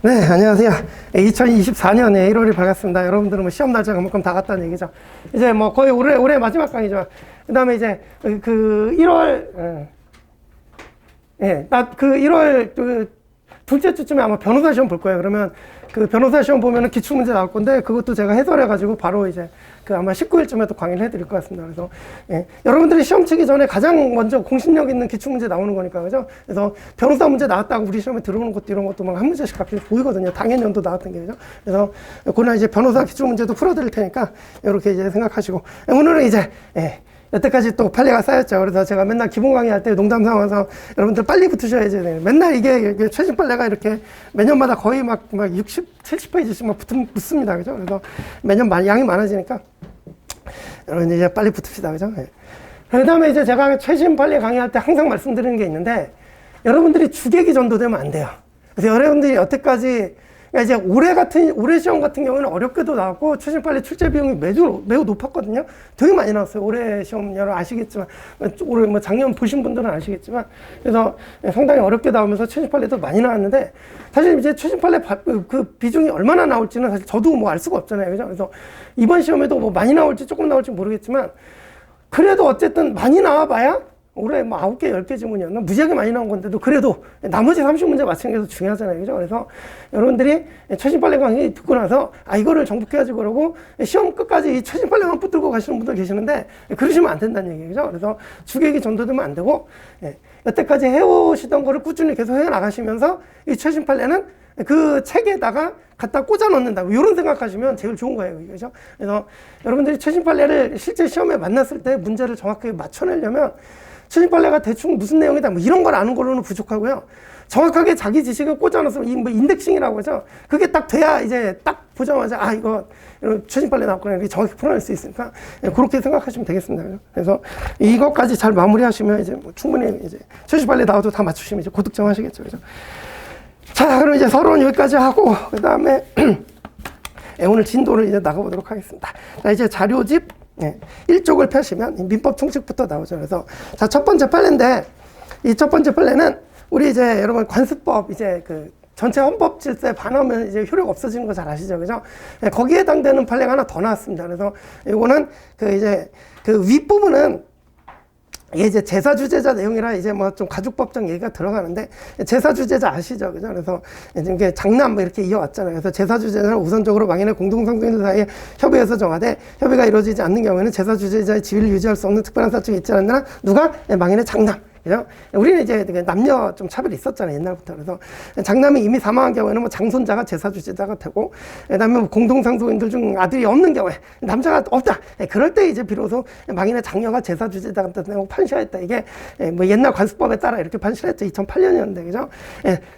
네, 안녕하세요. 2024년에 1월이 밝았습니다. 여러분들은 뭐 시험 날짜가 그만큼 다 갔다는 얘기죠. 이제 뭐 거의 올해 마지막 강의죠. 그 다음에 이제 그 1월, 나 그 1월 둘째 주쯤에 아마 변호사 시험 볼 거예요. 그러면 그 변호사 시험 보면은 기출문제 나올 건데 그것도 제가 해설해가지고 바로 이제 그 아마 19일쯤에 또 강의를 해드릴 것 같습니다. 그래서 여러분들이 시험 치기 전에 가장 먼저 공신력 있는 기출문제 나오는 거니까, 그죠? 그래서 변호사 문제 나왔다고 우리 시험에 들어오는 것도 이런 것도 막 한 문제씩 가끔씩 보이거든요. 당연년도 나왔던 게, 그죠? 그래서 그날 이제 변호사 기출문제도 풀어드릴 테니까 이렇게 이제 생각하시고, 오늘은 이제 여태까지 또 판례가 쌓였죠. 그래서 제가 맨날 기본 강의할 때 농담 삼아서 여러분들 빨리 붙으셔야지. 맨날 이게 최신 판례가 이렇게 매년마다 거의 막 60, 70페이지씩 막 붙습니다. 그죠? 그래서 매년 양이 많아지니까 여러분 이제 빨리 붙읍시다. 그죠? 그 다음에 이제 제가 최신 판례 강의할 때 항상 말씀드리는 게 있는데, 여러분들이 주객이 전도되면 안 돼요. 그래서 여러분들이 여태까지 이제 올해 시험 같은 경우는 어렵게도 나왔고 최신 판례 출제 비용이 매우 높았거든요. 되게 많이 나왔어요. 올해 시험 여러분 아시겠지만, 올해 뭐 작년 보신 분들은 아시겠지만, 그래서 상당히 어렵게 나오면서 최신 판례도 많이 나왔는데, 사실 이제 최신 판례 그 비중이 얼마나 나올지는 사실 저도 뭐 알 수가 없잖아요. 그죠? 그래서 이번 시험에도 뭐 많이 나올지 조금 나올지 모르겠지만, 그래도 어쨌든 많이 나와봐야 올해 뭐 9개, 10개 지문이었나? 무지하게 많이 나온 건데도 그래도 나머지 30문제 맞추는 게 더 중요하잖아요. 그죠? 그래서 여러분들이 최신 판례 강의 듣고 나서 이거를 정복해야지 그러고 시험 끝까지 이 최신 판례만 붙들고 가시는 분들 계시는데 그러시면 안 된다는 얘기죠. 그죠? 그래서 주객이 전도되면 안 되고, 여태까지 해오시던 거를 꾸준히 계속 해 나가시면서 이 최신 판례는 그 책에다가 갖다 꽂아 넣는다. 이런 생각하시면 제일 좋은 거예요. 그죠? 그래서 여러분들이 최신 판례를 실제 시험에 만났을 때 문제를 정확하게 맞춰내려면 최신 판례가 대충 무슨 내용이다, 뭐 이런 걸 아는 걸로는 부족하고요. 정확하게 자기 지식을 꽂아넣어서 뭐 인덱싱이라고 하죠. 그게 딱 돼야 이제 딱 보자마자 이거 최신 판례 나왔구나 이렇게 정확히 풀어낼 수 있으니까 그렇게 생각하시면 되겠습니다. 그래서 이것까지 잘 마무리하시면 이제 뭐 충분히 이제 최신 판례 나와도 다 맞추시면 이제 고득점 하시겠죠. 그죠? 자, 그럼 이제 서론은 여기까지 하고 그 다음에 오늘 진도를 이제 나가보도록 하겠습니다. 자, 이제 자료집 1쪽을 펴시면 민법 총칙부터 나오죠. 그래서 자, 첫 번째 판례인데 이 첫 번째 판례는 우리 이제 여러분 관습법 이제 그 전체 헌법 질서에 반하면 이제 효력 없어지는 거 잘 아시죠? 그죠? 거기에 해당되는 판례가 하나 더 나왔습니다. 그래서 이거는 그 이제 그 윗부분은 이게 이제 제사주제자 내용이라 이제 뭐 좀 가죽법정 얘기가 들어가는데, 제사주제자 아시죠? 그죠? 그래서 이게 장남 뭐 이렇게 이어왔잖아요. 그래서 제사주제자는 우선적으로 망인의 공동상속인들 사이에 협의해서 정하되 협의가 이루어지지 않는 경우에는 제사주제자의 지위를 유지할 수 없는 특별한 사정이 있지 않느냐? 누가? 망인의 장남. 그죠? 우리는 이제 남녀 좀 차별이 있었잖아요, 옛날부터. 그래서 장남이 이미 사망한 경우에는 뭐 장손자가 제사주제자가 되고, 그다음에 뭐 공동상속인들 중 아들이 없는 경우에 남자가 없다. 그럴 때 이제 비로소 망인의 장녀가 제사주제자가 된다고 판시하였다. 이게 뭐 옛날 관습법에 따라 이렇게 판시를 했죠. 2008년이었는데, 그죠?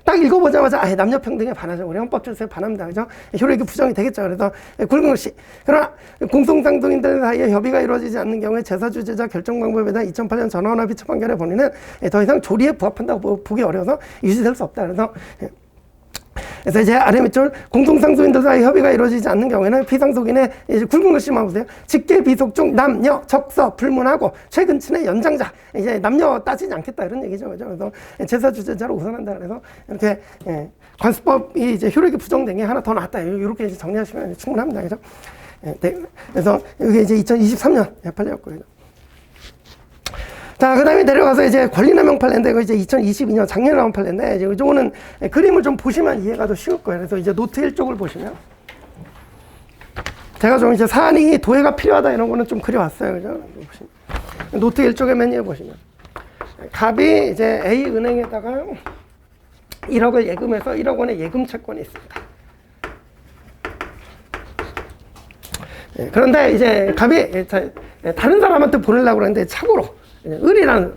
딱 읽어보자마자 남녀 평등에 반하죠. 우리 헌법 질서에 반합니다. 그죠? 효력이 부정이 되겠죠. 그래서 굵은 글씨. 그러나 공동상속인들 사이에 협의가 이루어지지 않는 경우에 제사주제자 결정 방법에 대한 2008년 전원합의 비처 판결의 본인은 더 이상 조리에 부합한다고 보기 어려워서 유지될 수 없다. 그래서 이제 아래 밑줄 공동상속인들 사이 협의가 이루어지지 않는 경우에는 피상속인의 이제 굵은 글씨만 보세요. 직계 비속 중 남녀 적서 불문하고 최근 친의 연장자, 이제 남녀 따지지 않겠다 이런 얘기죠. 그죠? 그래서 제사주제자로 우선한다. 그래서 이렇게 관습법이 이제 효력이 부정된 게 하나 더 나왔다. 이렇게 이제 정리하시면 충분합니다. 그죠? 그래서 이게 이제 2023년 판례였고요. 자, 그 다음에 내려가서 이제 권리남용 판례인데, 이거 이제 2022년 작년에 나온 판례인데, 이제 이거는 그림을 좀 보시면 이해가 더 쉬울 거예요. 그래서 이제 노트 1쪽을 보시면. 제가 좀 이제 사안이 도해가 필요하다 이런 거는 좀 그려왔어요. 그죠? 노트 1쪽에 맨 위에 보시면. 갑이 이제 A 은행에다가 1억을 예금해서 1억 원의 예금 채권이 있습니다. 그런데 이제 갑이 다른 사람한테 보내려고 그러는데 착오로 을이라는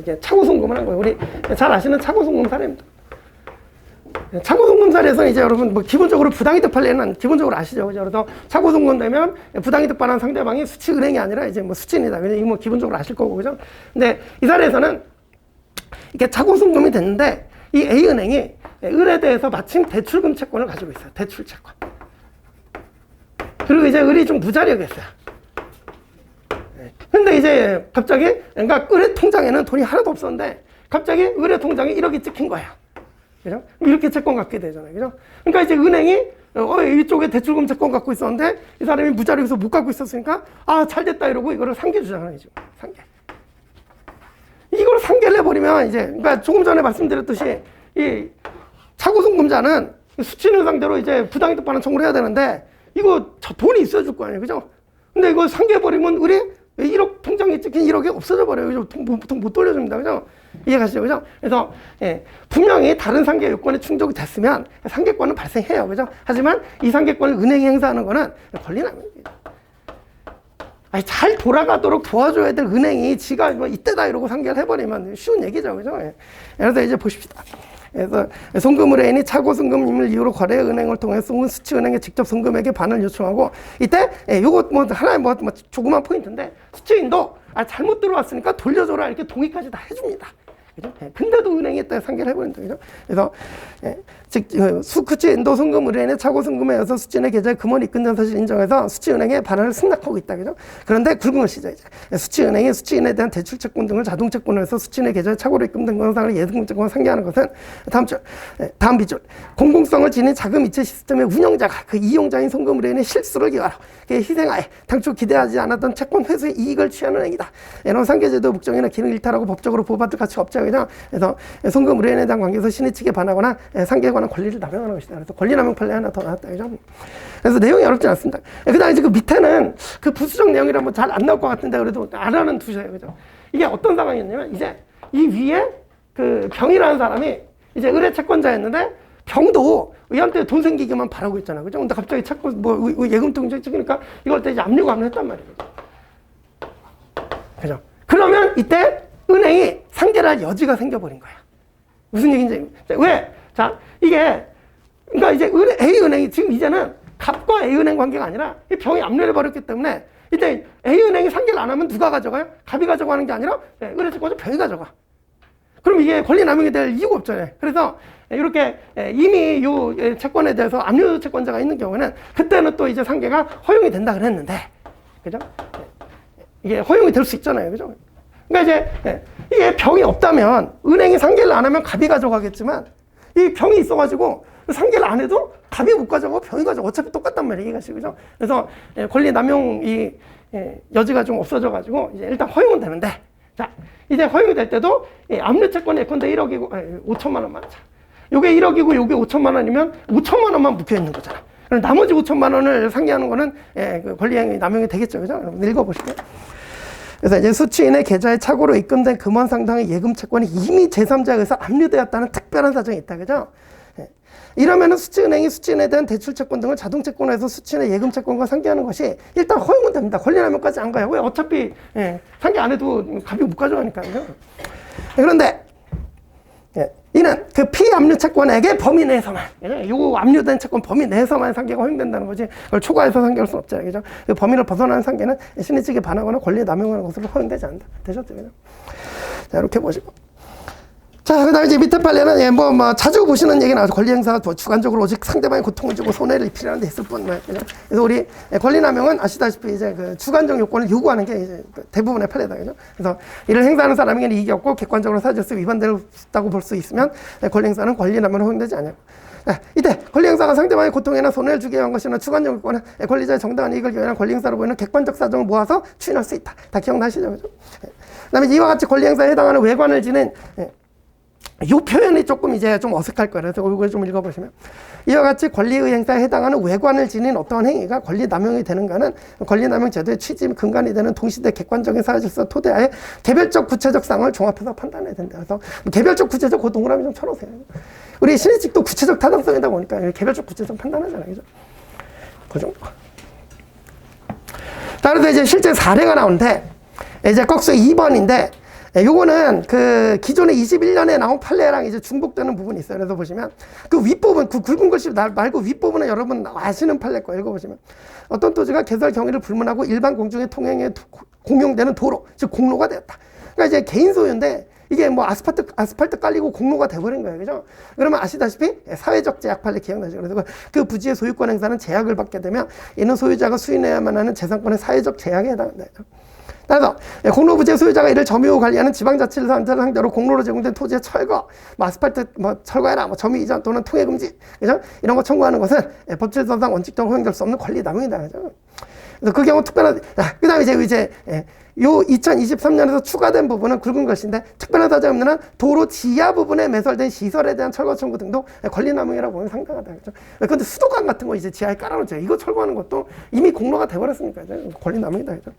이제 차고송금을 한 거예요. 우리 잘 아시는 차고송금 사례입니다. 차고송금 사례에서 이제 여러분 뭐 기본적으로 부당이득 판례는 기본적으로 아시죠? 그죠? 그래서 차고송금 되면 부당이득 반환 상대방이 수취은행이 아니라 이제 뭐 수취인이다. 그냥 이거 뭐 기본적으로 아실 거고, 그죠? 근데 이 사례에서는 이게 차고송금이 됐는데 이 A은행이 을에 대해서 마침 대출금 채권을 가지고 있어요. 대출 채권. 그리고 이제 을이 좀 무자력이었어요. 근데 이제 갑자기, 그러니까 을의 통장에는 돈이 하나도 없었는데 갑자기 을의 통장에 1억이 찍힌 거예요. 그죠? 이렇게 채권 갖게 되잖아요. 그죠? 그러니까 이제 은행이 이쪽에 대출금 채권 갖고 있었는데 이 사람이 무자료에서 못 갖고 있었으니까 잘 됐다 이러고 이거를 상계 주잖아요. 지금 상계. 이걸 상계를 해버리면 이제 그러니까 조금 전에 말씀드렸듯이 이 차고송금자는 수취인을 상대로 이제 부당이득 반환 청구를 해야 되는데 이거 돈이 있어야 줄 거 아니에요. 그죠? 근데 이거 상계해버리면 우리 1억 통장에 찍힌 1억이 없어져 버려요. 보통 못 돌려줍니다. 그죠? 이해가시죠? 그죠? 그래서, 분명히 다른 상계 요건에 충족이 됐으면 상계권은 발생해요. 그죠? 하지만 이 상계권을 은행이 행사하는 거는 권리남용입니다. 잘 돌아가도록 도와줘야 될 은행이 지가 뭐 이때다 이러고 상계를 해버리면 쉬운 얘기죠. 그죠? 그래서 이제 보십시다. 그래서 송금의뢰인이 차고송금임을 이유로 거래은행을 통해 송금 수취은행에 직접 송금액의 반을 요청하고 이때 요거 뭐 하나의 뭐 조그만 포인트인데 수취인도 잘못 들어왔으니까 돌려줘라 이렇게 동의까지 다 해줍니다. 그죠? 근데도 은행이 이때 상계를 해버린다. 그죠? 그래서 즉 수취인도 송금의뢰인의 차고송금에 의해서 수취인의 계좌에 금원이 입금된 사실을 인정해서 수취은행에 반환을 승낙하고 있다. 그죠? 그런데 굵은 것이죠. 이제 수취은행이 수취인에 대한 대출채권 등을 자동채권으로 해서 수취인의 계좌에 차고로 입금된 건상을 예금채권과 상계하는 것은 다음 비줄 공공성을 지닌 자금 이체 시스템의 운영자가 그 이용자인 송금의뢰인의 실수를 기하로 희생하에 당초 기대하지 않았던 채권 회수의 이익을 취하는 행위다. 이런 상계제도 목적이나 기능 일탈하고 법적으로 보호받을 가치가 없죠. 그래서 송금의뢰인에 대한 관계에서 신의 측에 반하거나 상계에 관한 권리를 남용하는 것이다. 그래서 권리남용 판례 하나 더 나왔다. 그죠? 그래서 내용이 어렵지 않습니다. 그 다음에 이제 그 밑에는 그 부수적 내용이라 뭐 잘 안 나올 것 같은데 그래도 알아는 두셔요. 그죠? 이게 어떤 상황이었냐면 이제 이 위에 그 병이라는 사람이 이제 의뢰 채권자였는데 병도 의한테 돈 생기기만 바라고 있잖아. 그죠? 근데 갑자기 채권 뭐 예금통장 찍으니까 이걸 때 이제 압류감을 했단 말이에요. 그죠? 그러면 이때 은행이 상계를 할 여지가 생겨버린 거야. 무슨 얘기인지. 왜? 자, 이게, 그러니까 이제 A은행이 지금 이제는 갑과 A은행 관계가 아니라 이 병이 압류를 버렸기 때문에 이때 A은행이 상계를 안 하면 누가 가져가요? 갑이 가져가는 게 아니라 의뢰채권자 병이 가져가. 그럼 이게 권리남용이 될 이유가 없잖아요. 그래서 이렇게 이미 이 채권에 대해서 압류 채권자가 있는 경우는 그때는 또 이제 상계가 허용이 된다 그랬는데, 그죠? 이게 허용이 될 수 있잖아요. 그죠? 그러니까 이제 이게 병이 없다면 은행이 상계를 안 하면 갑이 가져가겠지만 이 병이 있어가지고 상계를 안 해도 갑이 못 가져가고 병이 가져가 어차피 똑같단 말이에요. 이해가시죠? 그죠? 그래서 권리 남용 이 여지가 좀 없어져가지고 이제 일단 허용은 되는데 자 이제 허용이 될 때도 압류 채권이 예컨대 1억이고 5천만 원만 자 요게 1억이고 요게 5천만 원이면 5천만 원만 묵혀 있는 거잖아. 그럼 나머지 5천만 원을 상계하는 거는 그 권리 남용이 되겠죠. 그죠? 읽어보실게요. 그래서 이제 수취인의 계좌에 착오로 입금된 금원 상당의 예금 채권이 이미 제3자에 의해서 압류되었다는 특별한 사정이 있다. 그죠? 이러면은 수취은행이 수취인에 대한 대출채권 등을 자동채권에서 수취인의 예금 채권과 상계하는 것이 일단 허용은 됩니다. 권리남용까지 안 가요. 왜? 어차피 상계 안 해도 갑이 못 가져가니까요. 그런데 이는 그 피압류 채권에게 범위 내에서만, 요 압류된 채권 범위 내에서만 상계가 허용된다는 거지, 그걸 초과해서 상계할 수는 없잖아요. 그죠? 그 범위를 벗어나는 상계는 신의 측에 반하거나 권리에 남용하는 것으로 허용되지 않는다. 되셨죠? 그죠? 자, 이렇게 보시고. 자, 그 다음에 이제 밑에 판례는 자주 보시는 얘기 나와서 권리행사가 주관적으로 오직 상대방의 고통을 주고 손해를 입히려는 데 있을 뿐. 그래서 우리 권리남용은 아시다시피 이제 그 주관적 요건을 요구하는 게 이제 대부분의 판례다. 그죠? 그래서 이를 행사하는 사람에게는 이익이 없고 객관적으로 사질서 위반됐다고 볼 수 있으면 권리행사는 권리남용은 허용되지 않아요. 이때 권리행사가 상대방의 고통이나 손해를 주게 한 것이나 주관적 요건은 권리자의 정당한 이익을 기원한 권리행사로 보이는 객관적 사정을 모아서 추인할 수 있다. 다 기억나시죠? 그죠? 그 다음에 이와 같이 권리행사에 해당하는 외관을 지닌 이 표현이 조금 이제 좀 어색할 거예요. 그래서 이걸 좀 읽어보시면 이와 같이 권리의 행사에 해당하는 외관을 지닌 어떠한 행위가 권리남용이 되는가는 권리남용 제도의 취지 근간이 되는 동시대 객관적인 사회질서 토대하에 개별적 구체적 상황을 종합해서 판단해야 된다. 그래서 개별적 구체적 그 동그라미 좀 쳐놓으세요. 우리 신의칙도 구체적 타당성이다 보니까 개별적 구체적 판단하잖아요. 그죠? 그 정도. 자, 그래서 이제 실제 사례가 나오는데 이제 꺽수 2번인데 요거는 그 기존에 21년에 나온 판례랑 이제 중복되는 부분이 있어요. 그래서 보시면 그 윗부분, 그 굵은 글씨 말고 윗부분은 여러분 아시는 판례 거 읽어보시면 어떤 토지가 개설 경위를 불문하고 일반 공중의 통행에 공용되는 도로, 즉 공로가 되었다. 그러니까 이제 개인 소유인데 이게 뭐 아스팔트 깔리고 공로가 돼버린 거예요. 그죠? 그러면 아시다시피 사회적 제약 판례 기억나죠? 그래서 그 부지의 소유권 행사는 제약을 받게 되면 이는 소유자가 수인해야만 하는 재산권의 사회적 제약에 해당한다. 따라서 공로 부지 소유자가 이를 점유하고 관리하는 지방자치단체를 상대로 공로로 제공된 토지의 철거, 뭐 아스팔트 뭐 철거해라, 뭐 점유 이전 또는 통해 금지, 그죠? 이런 거 청구하는 것은 법질서상 원칙적으로 허용될 수 없는 권리 남용이다, 그죠? 그래서 그 경우 특별한, 그 다음에 이제 요 2023년에서 추가된 부분은 굵은 것인데, 특별한 사정 없는 한 도로 지하 부분에 매설된 시설에 대한 철거 청구 등도 권리 남용이라고 보면 상당하다, 그죠? 근데 수도관 같은 거 이제 지하에 깔아놓죠. 이거 철거하는 것도 이미 공로가 돼버렸으니까, 그죠? 권리 남용이다, 그죠?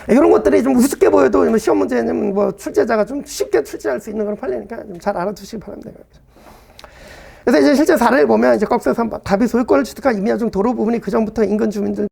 이런 것들이 좀 우습게 보여도 시험 문제는 뭐 출제자가 좀 쉽게 출제할 수 있는 그런 판례니까 좀 잘 알아두시기 바랍니다. 그래서 이제 실제 사례를 보면 이제 꺽쇠 3번 갑이 소유권을 취득한 임야 중 도로 부분이 그 전부터 인근 주민들